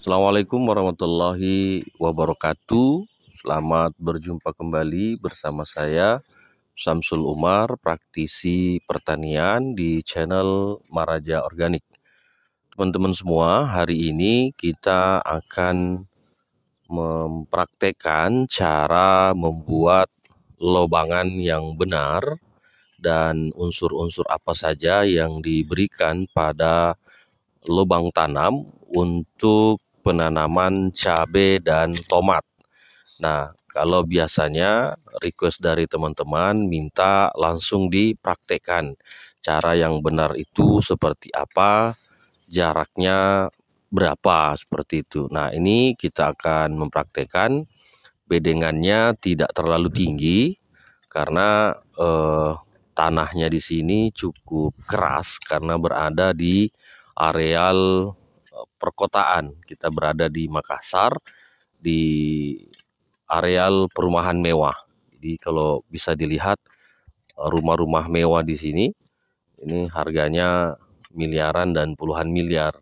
Assalamualaikum warahmatullahi wabarakatuh. Selamat berjumpa kembali bersama saya Samsul Umar, praktisi pertanian di channel Maraja Organik. Teman-teman semua, hari ini kita akan mempraktekkan cara membuat lobangan yang benar dan unsur-unsur apa saja yang diberikan pada lubang tanam untuk penanaman cabai dan tomat. Nah, kalau biasanya request dari teman-teman minta langsung dipraktekkan. Cara yang benar itu seperti apa, jaraknya berapa, seperti itu. Nah, ini kita akan mempraktekkan. Bedengannya tidak terlalu tinggi karena tanahnya di sini cukup keras karena berada di areal perkotaan. Kita berada di Makassar, di areal perumahan mewah. Jadi kalau bisa dilihat rumah-rumah mewah di sini, ini harganya miliaran dan puluhan miliar.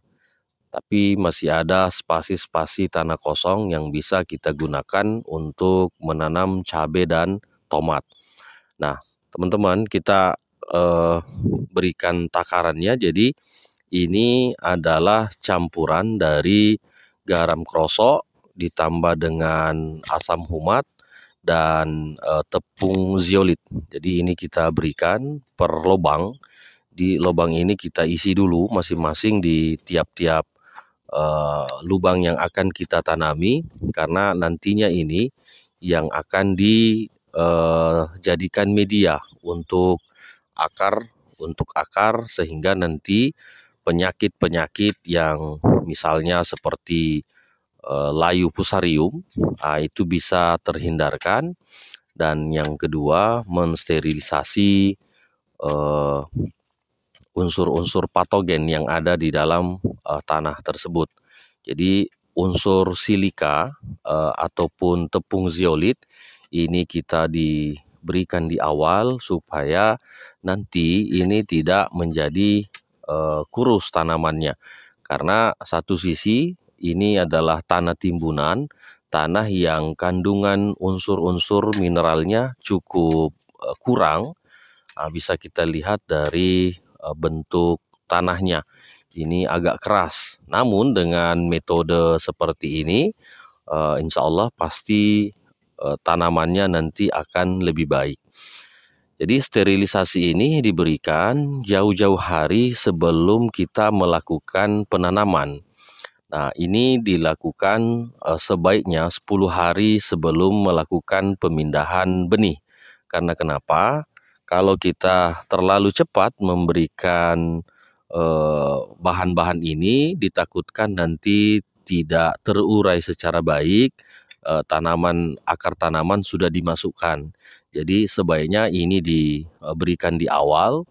Tapi masih ada spasi-spasi tanah kosong yang bisa kita gunakan untuk menanam cabai dan tomat. Nah, teman-teman, kita berikan takarannya. Jadi ini adalah campuran dari garam krosok ditambah dengan asam humat dan tepung zeolit. Jadi ini kita berikan per lubang. Di lubang ini kita isi dulu masing-masing di tiap-tiap lubang yang akan kita tanami, karena nantinya ini yang akan dijadikan media untuk akar sehingga nanti penyakit-penyakit yang misalnya seperti layu fusarium itu bisa terhindarkan. Dan yang kedua, mensterilisasi unsur-unsur patogen yang ada di dalam tanah tersebut. Jadi unsur silika ataupun tepung zeolit ini kita diberikan di awal supaya nanti ini tidak menjadi kurus tanamannya. Karena satu sisi ini adalah tanah timbunan, tanah yang kandungan unsur-unsur mineralnya cukup kurang. Bisa kita lihat dari bentuk tanahnya. Ini agak keras. Namun dengan metode seperti ini, insya Allah pasti tanamannya nanti akan lebih baik. Jadi sterilisasi ini diberikan jauh-jauh hari sebelum kita melakukan penanaman. Nah, ini dilakukan sebaiknya 10 hari sebelum melakukan pemindahan benih. Karena kenapa? Kalau kita terlalu cepat memberikan bahan-bahan ini, ditakutkan nanti tidak terurai secara baik. Akar tanaman sudah dimasukkan. Jadi sebaiknya ini diberikan di awal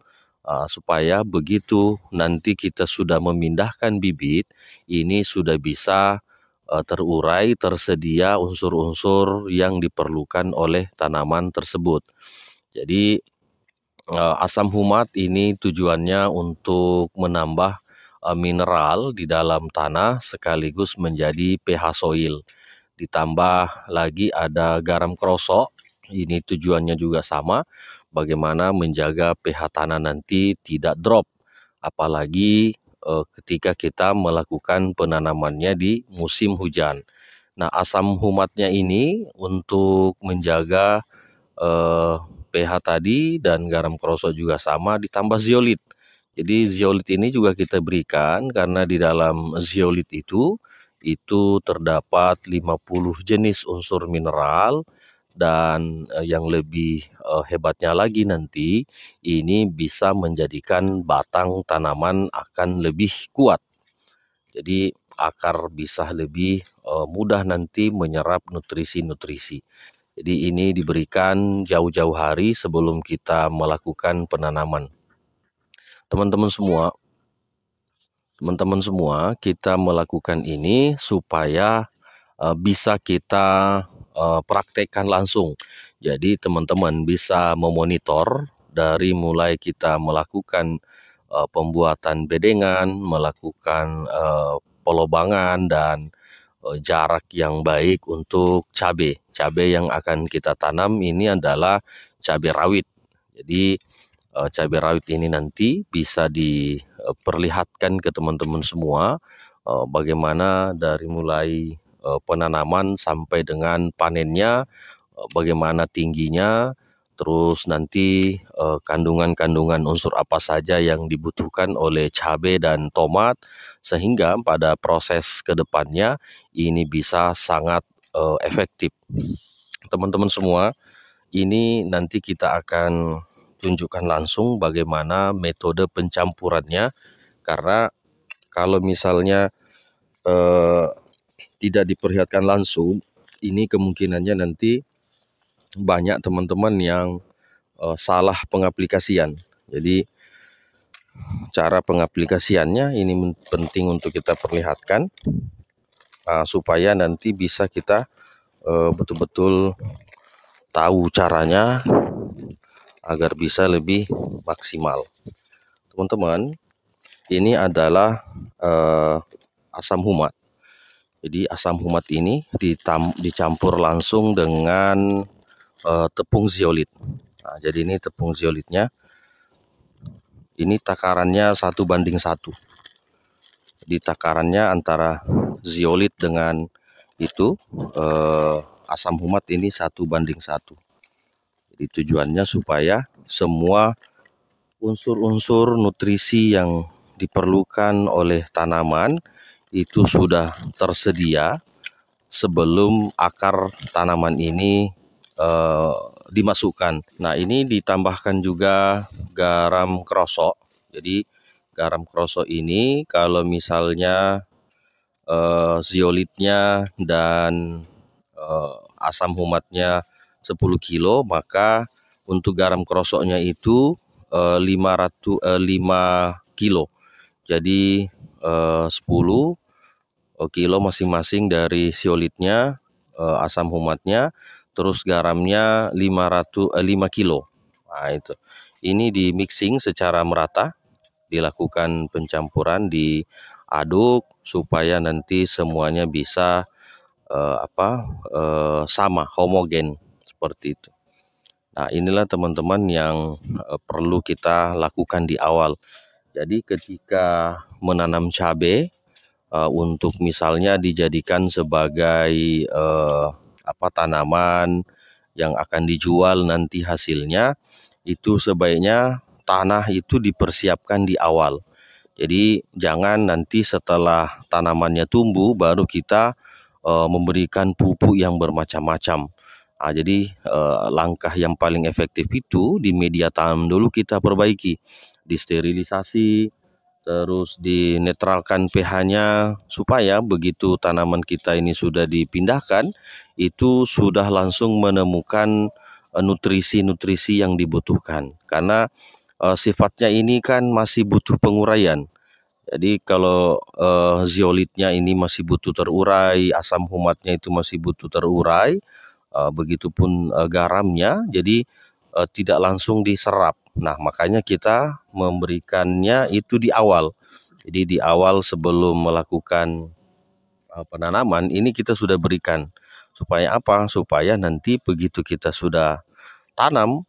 supaya begitu nanti kita sudah memindahkan bibit, ini sudah bisa terurai, tersedia unsur-unsur yang diperlukan oleh tanaman tersebut. Jadi asam humat ini tujuannya untuk menambah mineral di dalam tanah sekaligus menjadi pH soil. Ditambah lagi ada garam krosok, ini tujuannya juga sama, bagaimana menjaga pH tanah nanti tidak drop, apalagi ketika kita melakukan penanamannya di musim hujan. Nah, asam humatnya ini untuk menjaga pH tadi, dan garam krosok juga sama, ditambah zeolit. Jadi zeolit ini juga kita berikan karena di dalam zeolit itu terdapat 50 jenis unsur mineral. Dan yang lebih hebatnya lagi nanti ini bisa menjadikan batang tanaman akan lebih kuat. Jadi akar bisa lebih mudah nanti menyerap nutrisi-nutrisi. Jadi ini diberikan jauh-jauh hari sebelum kita melakukan penanaman. Teman-teman semua, kita melakukan ini supaya bisa kita praktekkan langsung. Jadi teman-teman bisa memonitor dari mulai kita melakukan pembuatan bedengan, melakukan pelobangan dan jarak yang baik untuk cabai. Cabai yang akan kita tanam ini adalah cabai rawit. Jadi cabai rawit ini nanti bisa diperlihatkan ke teman-teman semua bagaimana dari mulai penanaman sampai dengan panennya, bagaimana tingginya, terus nanti kandungan-kandungan unsur apa saja yang dibutuhkan oleh cabai dan tomat, sehingga pada proses kedepannya ini bisa sangat efektif. Teman-teman semua, ini nanti kita akan tunjukkan langsung bagaimana metode pencampurannya, karena kalau misalnya tidak diperlihatkan langsung, ini kemungkinannya nanti banyak teman-teman yang salah pengaplikasian. Jadi cara pengaplikasiannya ini penting untuk kita perlihatkan supaya nanti bisa kita betul-betul tahu caranya agar bisa lebih maksimal. Teman-teman, ini adalah asam humat. Jadi asam humat ini dicampur langsung dengan tepung zeolit. Nah, jadi ini tepung zeolitnya. Ini takarannya 1:1. Jadi takarannya antara zeolit dengan itu asam humat ini 1:1. Jadi tujuannya supaya semua unsur-unsur nutrisi yang diperlukan oleh tanaman itu sudah tersedia sebelum akar tanaman ini dimasukkan. Nah, ini ditambahkan juga garam krosok. Jadi garam krosok ini kalau misalnya zeolitnya dan asam humatnya 10 kilo, maka untuk garam krosoknya itu 5 kilo. Jadi 10 kilo masing-masing dari zeolitnya, asam humatnya, terus garamnya 5 kilo. Nah, itu. Ini di mixing secara merata, dilakukan pencampuran, diaduk supaya nanti semuanya bisa sama, homogen seperti itu. Nah, inilah teman-teman yang perlu kita lakukan di awal. Jadi ketika menanam cabai untuk misalnya dijadikan sebagai tanaman yang akan dijual nanti hasilnya, itu sebaiknya tanah itu dipersiapkan di awal. Jadi jangan nanti setelah tanamannya tumbuh baru kita memberikan pupuk yang bermacam-macam. Nah, jadi langkah yang paling efektif itu di media tanam dulu kita perbaiki, disterilisasi, terus dinetralkan pH-nya supaya begitu tanaman kita ini sudah dipindahkan, itu sudah langsung menemukan nutrisi-nutrisi yang dibutuhkan. Karena sifatnya ini kan masih butuh penguraian. Jadi kalau zeolitnya ini masih butuh terurai, asam humatnya itu masih butuh terurai, begitupun garamnya, jadi tidak langsung diserap. Nah, makanya kita memberikannya itu di awal. Jadi di awal sebelum melakukan penanaman ini kita sudah berikan. Supaya apa? Supaya nanti begitu kita sudah tanam,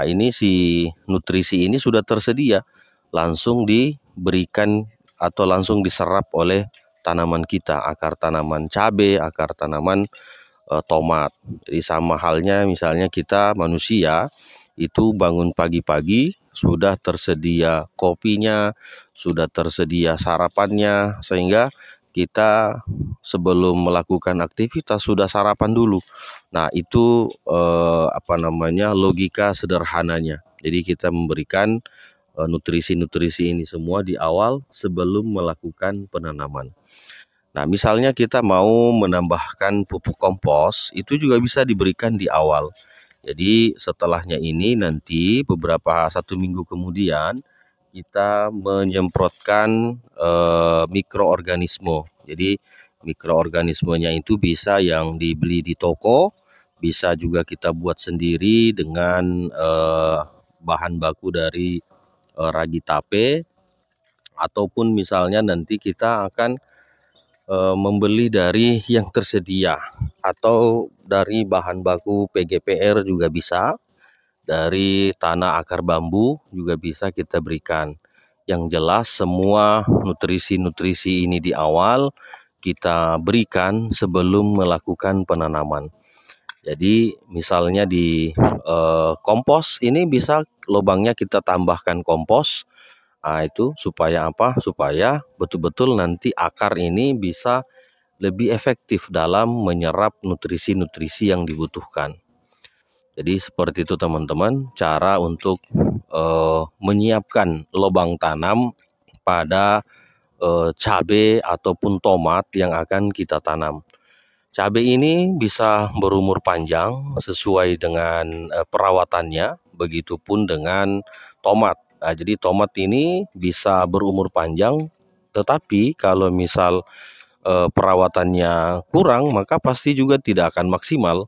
ini si nutrisi ini sudah tersedia, langsung diberikan atau langsung diserap oleh tanaman kita, akar tanaman cabai, akar tanaman tomat. Jadi sama halnya misalnya kita manusia itu bangun pagi-pagi sudah tersedia kopinya, sudah tersedia sarapannya, sehingga kita sebelum melakukan aktivitas sudah sarapan dulu. Nah, itu logika sederhananya. Jadi kita memberikan nutrisi-nutrisi ini semua di awal sebelum melakukan penanaman. Nah, misalnya kita mau menambahkan pupuk kompos, itu juga bisa diberikan di awal. Jadi setelahnya ini nanti beberapa 1 minggu kemudian kita menyemprotkan mikroorganisme. Jadi mikroorganismenya itu bisa yang dibeli di toko, bisa juga kita buat sendiri dengan bahan baku dari ragi tape, ataupun misalnya nanti kita akan membeli dari yang tersedia atau dari bahan baku PGPR juga bisa, dari tanah akar bambu juga bisa kita berikan. Yang jelas semua nutrisi-nutrisi ini di awal kita berikan sebelum melakukan penanaman. Jadi misalnya di kompos ini bisa lubangnya kita tambahkan kompos. Nah, itu supaya apa? Supaya betul-betul nanti akar ini bisa lebih efektif dalam menyerap nutrisi-nutrisi yang dibutuhkan. Jadi seperti itu teman-teman, cara untuk menyiapkan lubang tanam pada cabai ataupun tomat yang akan kita tanam. Cabai ini bisa berumur panjang sesuai dengan perawatannya, begitupun dengan tomat. Nah, jadi tomat ini bisa berumur panjang, tetapi kalau misal perawatannya kurang, maka pasti juga tidak akan maksimal.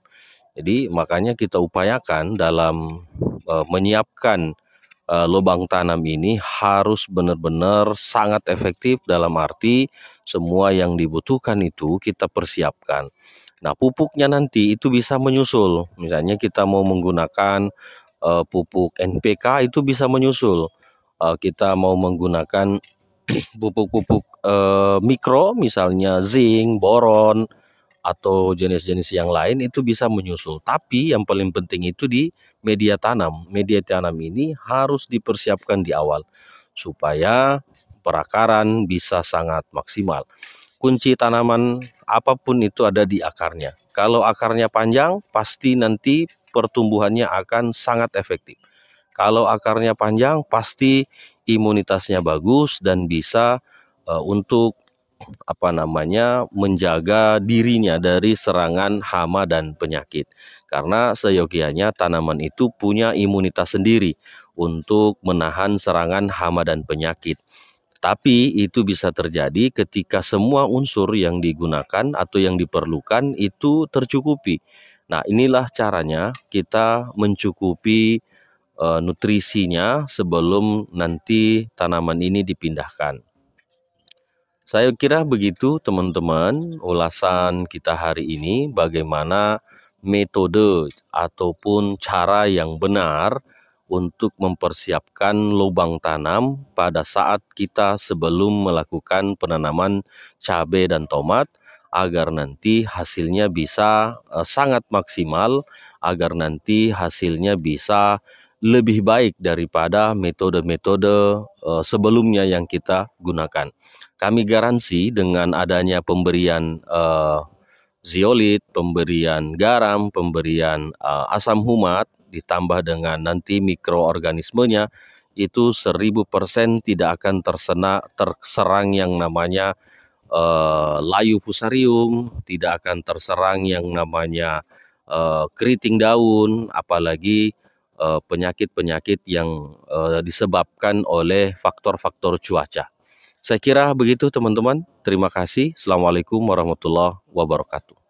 Jadi makanya kita upayakan dalam menyiapkan lubang tanam ini harus benar-benar sangat efektif, dalam arti semua yang dibutuhkan itu kita persiapkan. Nah, pupuknya nanti itu bisa menyusul. Misalnya kita mau menggunakan pupuk NPK itu bisa menyusul. Kita mau menggunakan pupuk-pupuk mikro, misalnya zinc, boron, atau jenis-jenis yang lain itu bisa menyusul. Tapi yang paling penting itu di media tanam. Media tanam ini harus dipersiapkan di awal supaya perakaran bisa sangat maksimal. Kunci tanaman apapun itu ada di akarnya. Kalau akarnya panjang, pasti nanti pertumbuhannya akan sangat efektif. Kalau akarnya panjang, pasti imunitasnya bagus dan bisa untuk menjaga dirinya dari serangan hama dan penyakit. Karena seyogianya tanaman itu punya imunitas sendiri untuk menahan serangan hama dan penyakit. Tapi itu bisa terjadi ketika semua unsur yang digunakan atau yang diperlukan itu tercukupi. Nah, inilah caranya kita mencukupi nutrisinya sebelum nanti tanaman ini dipindahkan. Saya kira begitu teman-teman ulasan kita hari ini, bagaimana metode ataupun cara yang benar untuk mempersiapkan lubang tanam pada saat kita sebelum melakukan penanaman cabai dan tomat, agar nanti hasilnya bisa sangat maksimal, agar nanti hasilnya bisa lebih baik daripada metode-metode sebelumnya yang kita gunakan. Kami garansi dengan adanya pemberian zeolit, pemberian garam, pemberian asam humat, ditambah dengan nanti mikroorganismenya, itu 1000% tidak akan terserang yang namanya layu fusarium, tidak akan terserang yang namanya keriting daun, apalagi penyakit-penyakit yang disebabkan oleh faktor-faktor cuaca. Saya kira begitu teman-teman. Terima kasih. Assalamualaikum warahmatullahi wabarakatuh.